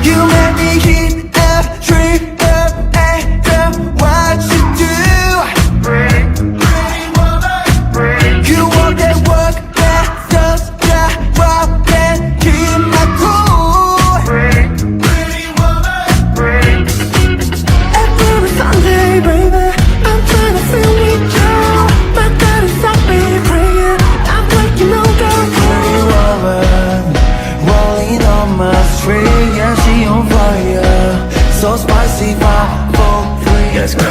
You make me hit up, trip up, act up. What you do? You want that work, that does that rock and keep my cool. Every Sunday, baby, I'm trying to feel with you. My God is up me praying. I'm waking up, girl. Pretty woman, rolling on my street, yeah, she on fire. So spicy, 5, 4, 3. Let's go.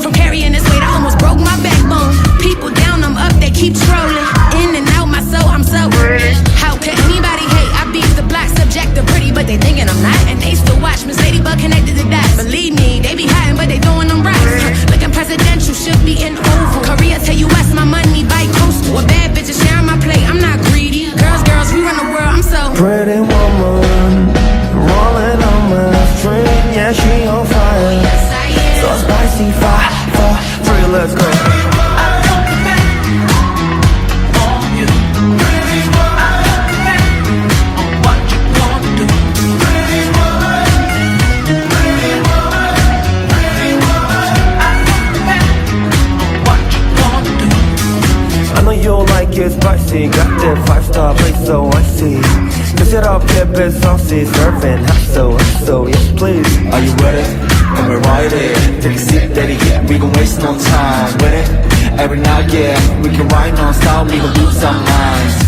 From carrying this weight, I almost broke my backbone. People down, I'm up, they keep trolling. In and out my soul, I'm so how could anybody hate? I be the black subject, the pretty, but they thinking I'm not. And they still watch Miss Ladybug connected to that. Believe me, they be hiding, but they throwing them rocks. Looking presidential, should be in oval. Korea to US, my money by coastal. A bad bitch is sharing my plate, I'm not greedy. Girls, we run the world, I'm so pretty woman, rolling on my string, yeah, she on fire. So spicy, 5, 4, 3, let's go. I know you like it spicy, got that 5-star place so icy. Kiss it up, dip it saucy, serving hot so, yes please. Are you ready? And we're right it. Take a sip, daddy, yeah, we gon' waste no time with it. Every night, yeah, we can ride non-stop, we gon' lose our minds.